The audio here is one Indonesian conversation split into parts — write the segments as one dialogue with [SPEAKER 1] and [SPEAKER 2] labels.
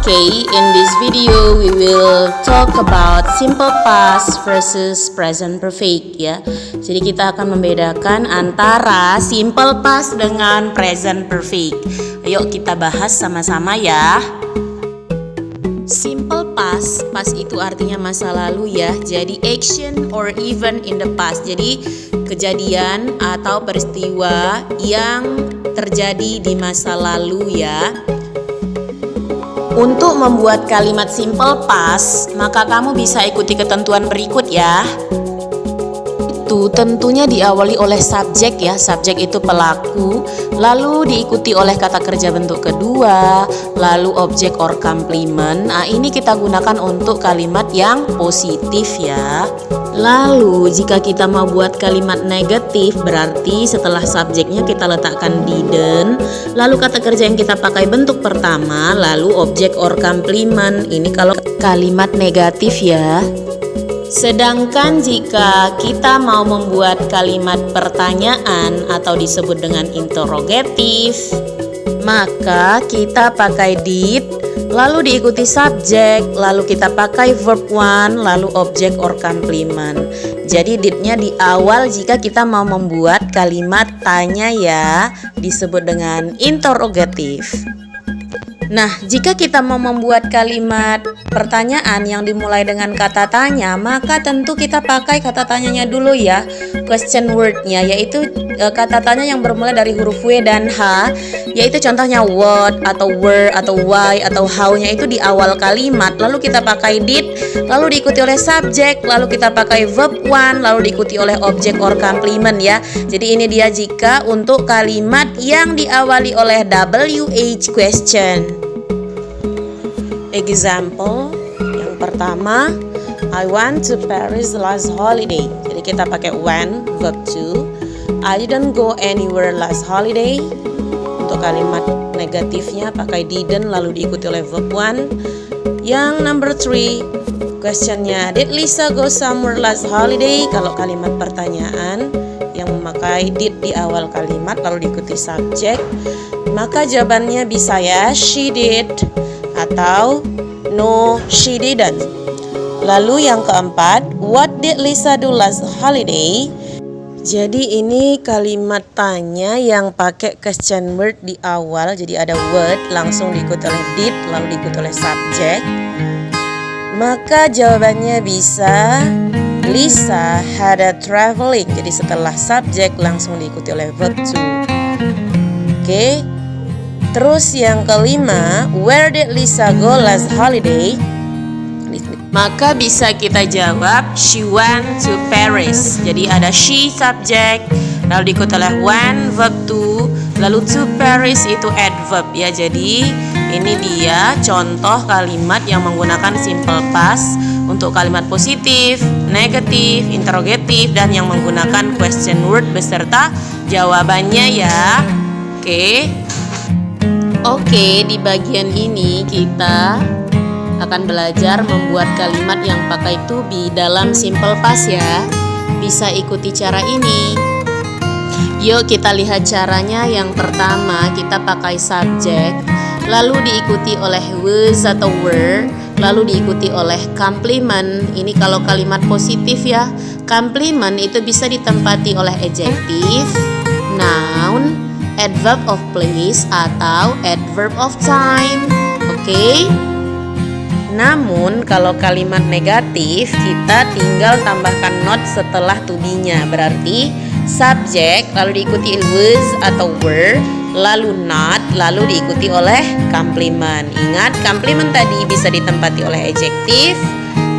[SPEAKER 1] Okay, in this video we will talk about simple past versus present perfect ya. Jadi kita akan membedakan antara simple past dengan present perfect. Ayo kita bahas sama-sama ya. Simple past, past itu artinya masa lalu ya. Jadi action or event in the past. Jadi kejadian atau peristiwa yang terjadi di masa lalu ya. Untuk membuat kalimat simple past, maka kamu bisa ikuti ketentuan berikut ya. Itu tentunya diawali oleh subjek ya. Subjek itu pelaku, lalu diikuti oleh kata kerja bentuk kedua, lalu objek or complement. Nah, ini kita gunakan untuk kalimat yang positif ya. Lalu jika kita mau buat kalimat negatif, berarti setelah subjeknya kita letakkan didn't, lalu kata kerja yang kita pakai bentuk pertama, lalu objek or complement. Ini kalau kalimat negatif ya. Sedangkan jika kita mau membuat kalimat pertanyaan atau disebut dengan interrogatif, maka kita pakai did, lalu diikuti subjek, lalu kita pakai verb one, lalu objek or complement. Jadi didnya di awal jika kita mau membuat kalimat tanya ya, disebut dengan interrogatif. Nah, jika kita mau membuat kalimat pertanyaan yang dimulai dengan kata tanya, maka tentu kita pakai kata tanyanya dulu ya, question wordnya, yaitu kata tanya yang bermula dari huruf W dan H, yaitu contohnya what atau where atau why atau how-nya itu di awal kalimat, lalu kita pakai did, lalu diikuti oleh subjek, lalu kita pakai verb one, lalu diikuti oleh objek or complement ya. Jadi ini dia jika untuk kalimat yang diawali oleh WH question. Example yang pertama, I went to Paris last holiday. Jadi kita pakai when, verb to. I didn't go anywhere last holiday. Untuk kalimat negatifnya pakai didn't lalu diikuti oleh verb one. Yang number 3, questionnya, did Lisa go somewhere last holiday? Kalau kalimat pertanyaan yang memakai did di awal kalimat lalu diikuti subjek, maka jawabannya bisa ya she did atau no she didn't. Lalu yang keempat, what did Lisa do last holiday? Jadi ini kalimat tanya yang pakai question word di awal. Jadi ada word langsung diikuti oleh did lalu diikuti oleh subjek. Maka jawabannya bisa Lisa had a traveling. Jadi setelah subjek langsung diikuti oleh verb to. Oke. Terus yang kelima, where did Lisa go last holiday? Maka bisa kita jawab she went to Paris. Jadi ada she subject, lalu diikuti oleh when verb to, lalu to Paris itu adverb ya. Jadi ini dia contoh kalimat yang menggunakan simple past untuk kalimat positif, negatif, interrogatif, dan yang menggunakan question word beserta jawabannya ya. Oke, di bagian ini kita akan belajar membuat kalimat yang pakai to be dalam simple past ya. Bisa ikuti cara ini. Yuk kita lihat caranya. Yang pertama kita pakai subjek, lalu diikuti oleh was atau were, lalu diikuti oleh complement. Ini kalau kalimat positif ya. Complement itu bisa ditempati oleh adjective, noun, adverb of place atau adverb of time. Oke. Namun kalau kalimat negatif kita tinggal tambahkan not setelah to be-nya. Berarti subjek lalu diikuti was atau were, lalu not, lalu diikuti oleh complement. Ingat, complement tadi bisa ditempati oleh adjective,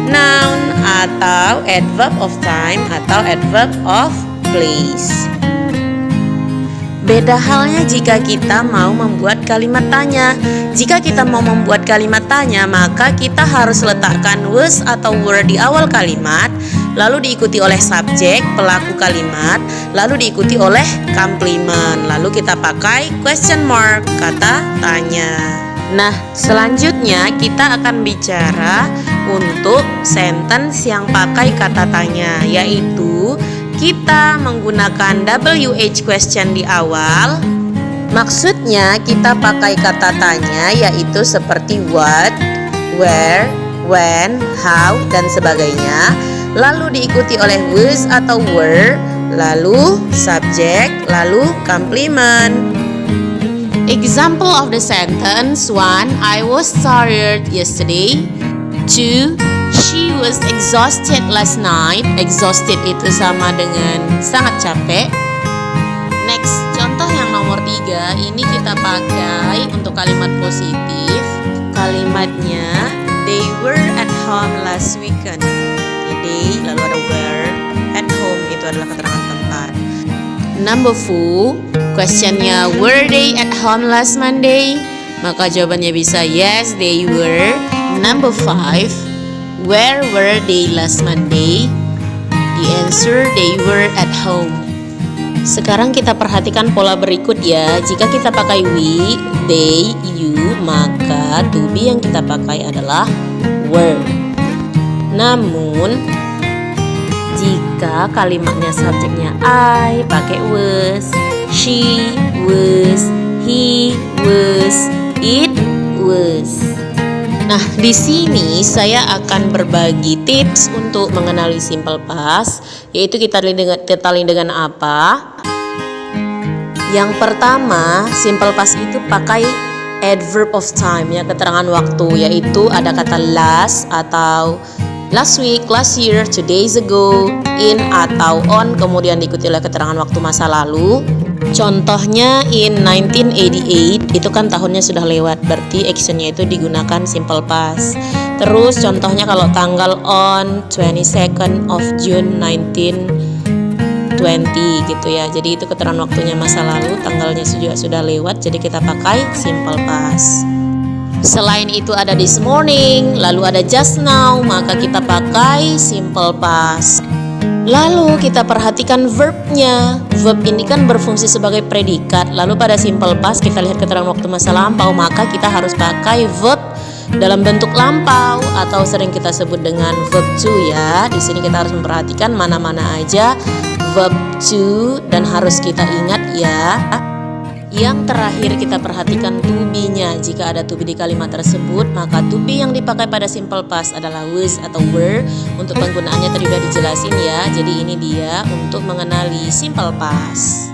[SPEAKER 1] noun atau adverb of time atau adverb of place. Beda halnya jika kita mau membuat kalimat tanya. Jika kita mau membuat kalimat tanya, maka kita harus letakkan was atau were di awal kalimat, lalu diikuti oleh subjek, pelaku kalimat, lalu diikuti oleh complement. Lalu kita pakai question mark, kata tanya. Nah, selanjutnya kita akan bicara untuk sentence yang pakai kata tanya, yaitu kita menggunakan WH question di awal, Maksudnya kita pakai kata tanya yaitu seperti what, where, when, how, dan sebagainya. Lalu diikuti oleh was atau were, lalu subjek, lalu complement. Example of the sentence: 1. I was tired yesterday. 2. She was exhausted last night. Exhausted itu sama dengan sangat capek. Next, contoh yang nomor 3. Ini kita pakai untuk kalimat positif. Kalimatnya, they were at home last weekend. They, lalu ada were. At home itu adalah keterangan tempat. Number 4. Questionnya, were they at home last Monday? Maka jawabannya bisa yes, they were. Number 5. Where were they last Monday? The answer, they were at home. Sekarang kita perhatikan pola berikut ya. Jika kita pakai we, they, you, maka to be yang kita pakai adalah were. Namun jika kalimatnya subjeknya I, pakai was. She was, he was, it was. Nah, di sini saya akan berbagi tips untuk mengenali simple past, yaitu kita lihat dengan apa? Yang pertama, simple past itu pakai adverb of time ya, keterangan waktu, yaitu ada kata last atau last week, last year, 2 days ago, in atau on, kemudian diikuti oleh keterangan waktu masa lalu. Contohnya in 1988, itu kan tahunnya sudah lewat, berarti actionnya itu digunakan simple past. Terus contohnya kalau tanggal on 22nd of June 1920 gitu ya. Jadi itu keterangan waktunya masa lalu, tanggalnya juga sudah lewat, jadi kita pakai simple past. Selain itu ada this morning, lalu ada just now, maka kita pakai simple past. Lalu kita perhatikan verbnya. Verb ini kan berfungsi sebagai predikat. Lalu pada simple past kita lihat keterangan waktu masa lampau, maka kita harus pakai verb dalam bentuk lampau atau sering kita sebut dengan verb to ya. Di sini kita harus memperhatikan mana-mana aja verb to dan harus kita ingat ya. Yang terakhir kita perhatikan to be-nya. Jika ada to be di kalimat tersebut, maka to be yang dipakai pada simple past adalah was atau were. Untuk penggunaannya tadi sudah dijelasin ya. Jadi ini dia untuk mengenali simple past.